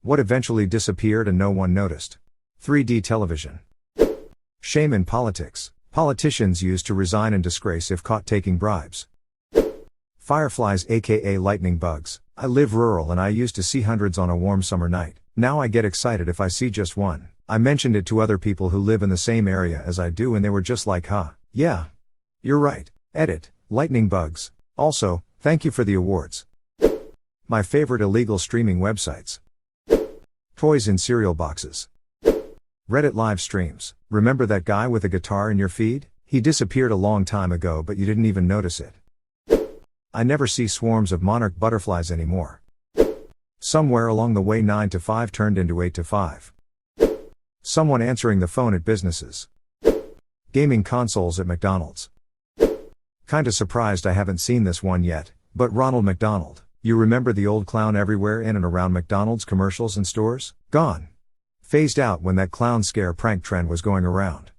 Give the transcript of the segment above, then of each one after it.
What eventually disappeared and no one noticed? 3D television. Shame in politics. Politicians used to resign in disgrace if caught taking bribes. Fireflies aka lightning bugs. I live rural and I used to see hundreds on a warm summer night. Now I get excited if I see just one. I mentioned it to other people who live in the same area as I do and they were just like, huh, yeah. You're right. Edit. Lightning bugs. Also, thank you for the awards. My favorite illegal streaming websites. Toys in cereal boxes. Reddit live streams. Remember that guy with a guitar in your feed? He disappeared a long time ago but you didn't even notice it. I never see swarms of monarch butterflies anymore. Somewhere along the way 9 to 5 turned into 8 to 5. Someone answering the phone at businesses. Gaming consoles at McDonald's. Kinda surprised I haven't seen this one yet, but Ronald McDonald. You remember the old clown everywhere in and around McDonald's commercials and stores? Gone. Phased out when that clown scare prank trend was going around.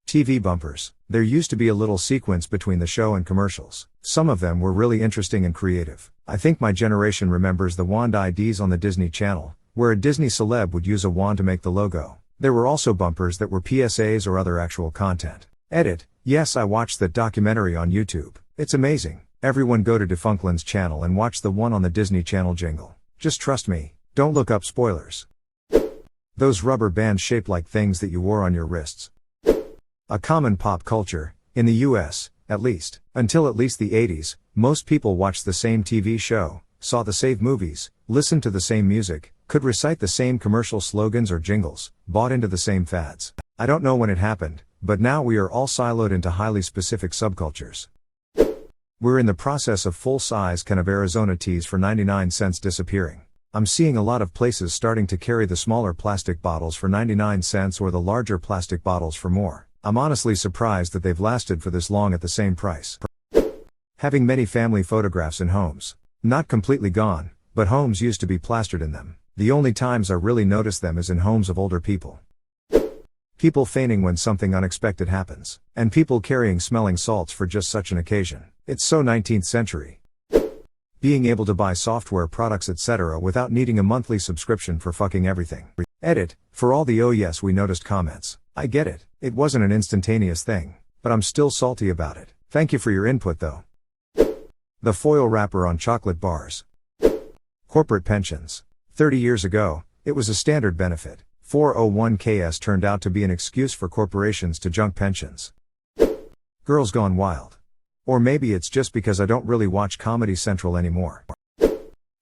TV bumpers. There used to be a little sequence between the show and commercials. Some of them were really interesting and creative. I think my generation remembers the wand IDs on the Disney Channel, where a Disney celeb would use a wand to make the logo. There were also bumpers that were PSAs or other actual content. Edit. Yes, I watched that documentary on YouTube. It's amazing. Everyone go to Defunctland's channel and watch the one on the Disney Channel jingle. Just trust me. Don't look up spoilers. Those rubber bands shaped like things that you wore on your wrists. A common pop culture, in the US, at least. Until at least the 80s, most people watched the same TV show, saw the same movies, listened to the same music, could recite the same commercial slogans or jingles, bought into the same fads. I don't know when it happened, but now we are all siloed into highly specific subcultures. We're in the process of full-size can of Arizona teas for 99 cents disappearing. I'm seeing a lot of places starting to carry the smaller plastic bottles for 99 cents or the larger plastic bottles for more. I'm honestly surprised that they've lasted for this long at the same price. Having many family photographs in homes. Not completely gone, but homes used to be plastered in them. The only times I really notice them is in homes of older people. People fainting when something unexpected happens. And people carrying smelling salts for just such an occasion. It's so 19th century. Being able to buy software products etc. without needing a monthly subscription for fucking everything. Edit. For all the oh yes we noticed comments. I get it. It wasn't an instantaneous thing. But I'm still salty about it. Thank you for your input though. The foil wrapper on chocolate bars. Corporate pensions. 30 years ago, it was a standard benefit. 401ks turned out to be an excuse for corporations to junk pensions. Girls Gone Wild. Or maybe it's just because I don't really watch Comedy Central anymore.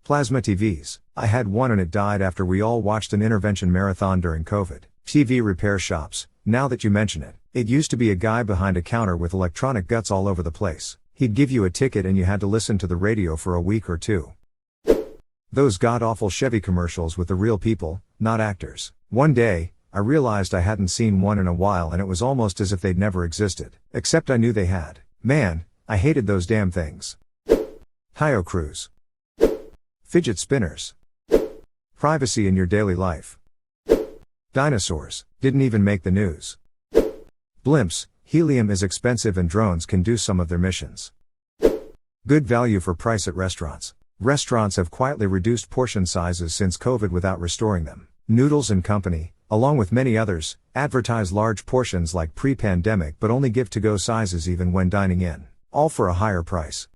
Plasma TVs. I had one and it died after we all watched an intervention marathon during COVID. TV repair shops. Now that you mention it, it used to be a guy behind a counter with electronic guts all over the place. He'd give you a ticket and you had to listen to the radio for a week or two. Those god-awful Chevy commercials with the real people, not actors. One day, I realized I hadn't seen one in a while and it was almost as if they'd never existed. Except I knew they had. Man, I hated those damn things. Tayo Cruz. Fidget spinners. Privacy in your daily life. Dinosaurs. Didn't even make the news. Blimps. Helium is expensive and drones can do some of their missions. Good value for price at restaurants. Restaurants have quietly reduced portion sizes since COVID without restoring them. Noodles & Company, along with many others, advertise large portions like pre-pandemic but only give to-go sizes even when dining in. All for a higher price.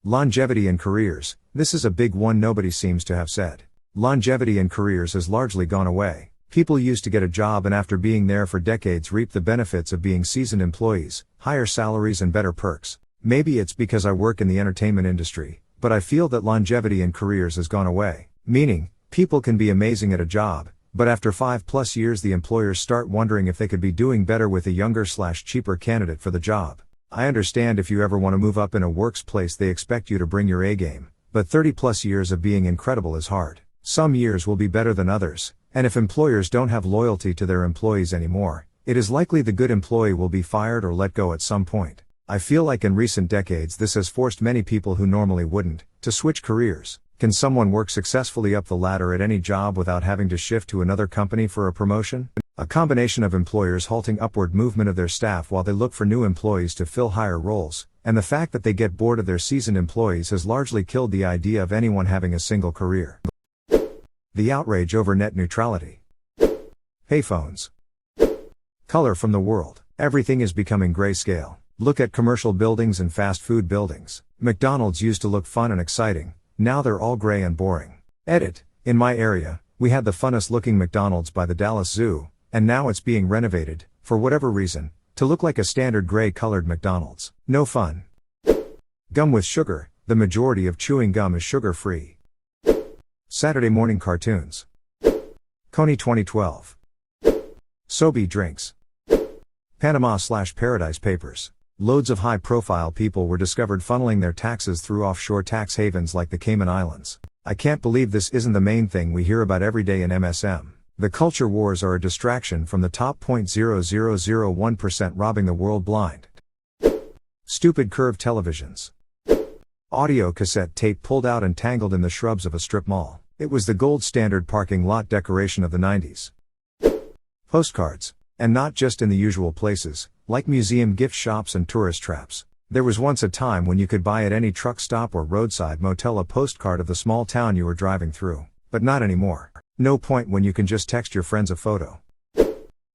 Longevity in careers. This is a big one nobody seems to have said. Longevity in careers has largely gone away. People used to get a job and after being there for decades reap the benefits of being seasoned employees, higher salaries and better perks. Maybe it's because I work in the entertainment industry, but I feel that longevity in careers has gone away. Meaning, people can be amazing at a job, but after 5+ years the employers start wondering if they could be doing better with a younger/cheaper candidate for the job. I understand if you ever want to move up in a workplace they expect you to bring your A game, but 30+ years of being incredible is hard. Some years will be better than others, and if employers don't have loyalty to their employees anymore, it is likely the good employee will be fired or let go at some point. I feel like in recent decades this has forced many people who normally wouldn't, to switch careers. Can someone work successfully up the ladder at any job without having to shift to another company for a promotion? A combination of employers halting upward movement of their staff while they look for new employees to fill higher roles, and the fact that they get bored of their seasoned employees has largely killed the idea of anyone having a single career. The outrage over net neutrality. Payphones. Color from the world. Everything is becoming grayscale. Look at commercial buildings and fast food buildings. McDonald's used to look fun and exciting, now they're all gray and boring. Edit. In my area, we had the funnest looking McDonald's by the Dallas Zoo, and now it's being renovated, for whatever reason, to look like a standard gray colored McDonald's. No fun. Gum with sugar. The majority of chewing gum is sugar free. Saturday morning cartoons. Coney 2012. Sobe drinks. Panama/Paradise Papers. Loads of high-profile people were discovered funneling their taxes through offshore tax havens like the Cayman Islands. I can't believe this isn't the main thing we hear about every day in MSM. The culture wars are a distraction from the top 0.0001% robbing the world blind. Stupid curved televisions. Audio cassette tape pulled out and tangled in the shrubs of a strip mall. It was the gold standard parking lot decoration of the 90s. Postcards. And not just in the usual places, like museum gift shops and tourist traps. There was once a time when you could buy at any truck stop or roadside motel a postcard of the small town you were driving through. But not anymore. No point when you can just text your friends a photo.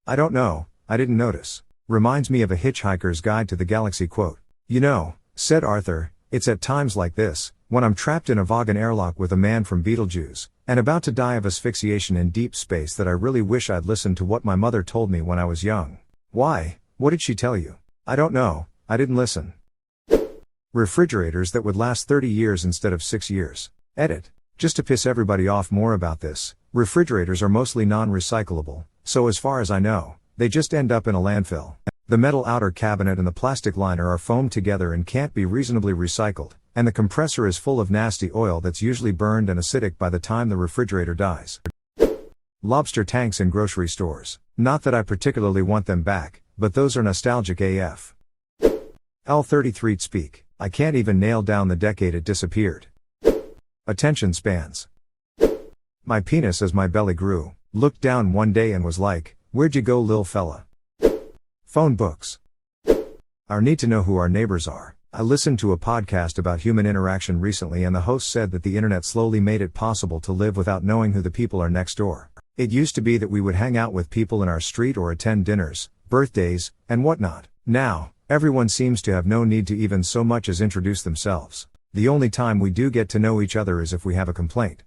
I don't know, I didn't notice. Reminds me of a Hitchhiker's Guide to the Galaxy quote. You know, said Arthur, it's at times like this, when I'm trapped in a Vaughan airlock with a man from Beetlejuice, and about to die of asphyxiation in deep space that I really wish I'd listened to what my mother told me when I was young. Why? What did she tell you? I don't know, I didn't listen. Refrigerators that would last 30 years instead of 6 years. Edit. Just to piss everybody off more about this, refrigerators are mostly non-recyclable, so as far as I know, they just end up in a landfill. The metal outer cabinet and the plastic liner are foamed together and can't be reasonably recycled, and the compressor is full of nasty oil that's usually burned and acidic by the time the refrigerator dies. Lobster tanks in grocery stores. Not that I particularly want them back, but those are nostalgic AF. L33 speak. I can't even nail down the decade it disappeared. Attention spans. My penis as my belly grew, looked down one day and was like, "Where'd you go, lil fella?" Phone books. Our need to know who our neighbors are. I listened to a podcast about human interaction recently and the host said that the internet slowly made it possible to live without knowing who the people are next door. It used to be that we would hang out with people in our street or attend dinners, birthdays, and whatnot. Now, everyone seems to have no need to even so much as introduce themselves. The only time we do get to know each other is if we have a complaint.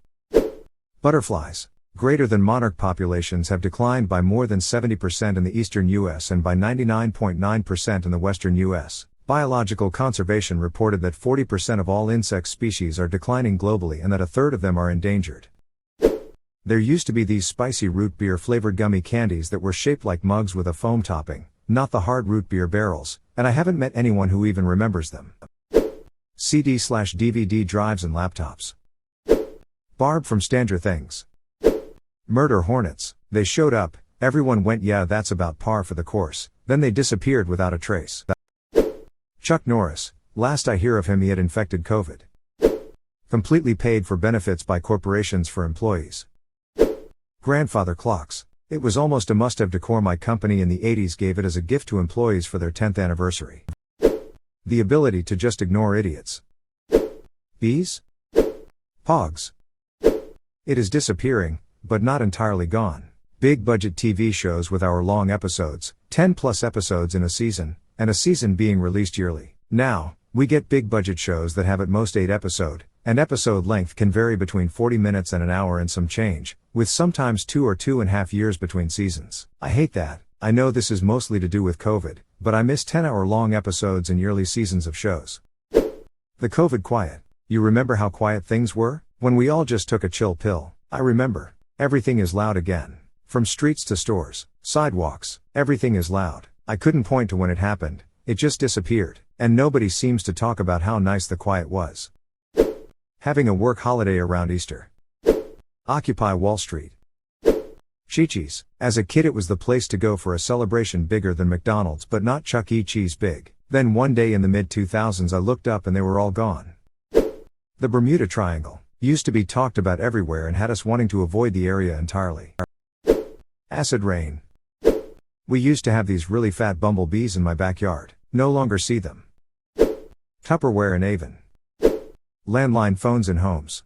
Butterflies. Greater than monarch populations have declined by more than 70% in the eastern U.S. and by 99.9% in the western U.S. Biological Conservation reported that 40% of all insect species are declining globally and that a third of them are endangered. There used to be these spicy root beer flavored gummy candies that were shaped like mugs with a foam topping, not the hard root beer barrels, and I haven't met anyone who even remembers them. CD/DVD drives and laptops. Barb from Stranger Things. Murder hornets. They showed up, everyone went yeah that's about par for the course, then they disappeared without a trace. Chuck Norris. Last I hear of him he had infected COVID. Completely paid for benefits by corporations for employees. Grandfather clocks. It was almost a must-have decor my company in the 80s gave it as a gift to employees for their 10th anniversary. The ability to just ignore idiots. Bees? Pogs. It is disappearing, but not entirely gone. Big budget TV shows with hour-long episodes, 10 plus episodes in a season, and a season being released yearly. Now, we get big budget shows that have at most 8 episodes, and episode length can vary between 40 minutes and an hour and some change, with sometimes 2 or 2.5 years between seasons. I hate that. I know this is mostly to do with COVID, but I miss 10-hour-long episodes and yearly seasons of shows. The COVID quiet. You remember how quiet things were? When we all just took a chill pill. I remember. Everything is loud again. From streets to stores, sidewalks, everything is loud. I couldn't point to when it happened, it just disappeared, and nobody seems to talk about how nice the quiet was. Having a work holiday around Easter. Occupy Wall Street. Chi-Chi's. As a kid it was the place to go for a celebration bigger than McDonald's but not Chuck E. Cheese big. Then one day in the mid-2000s I looked up and they were all gone. The Bermuda Triangle. Used to be talked about everywhere and had us wanting to avoid the area entirely. Acid rain. We used to have these really fat bumblebees in my backyard. No longer see them. Tupperware in Avon. Landline phones in homes.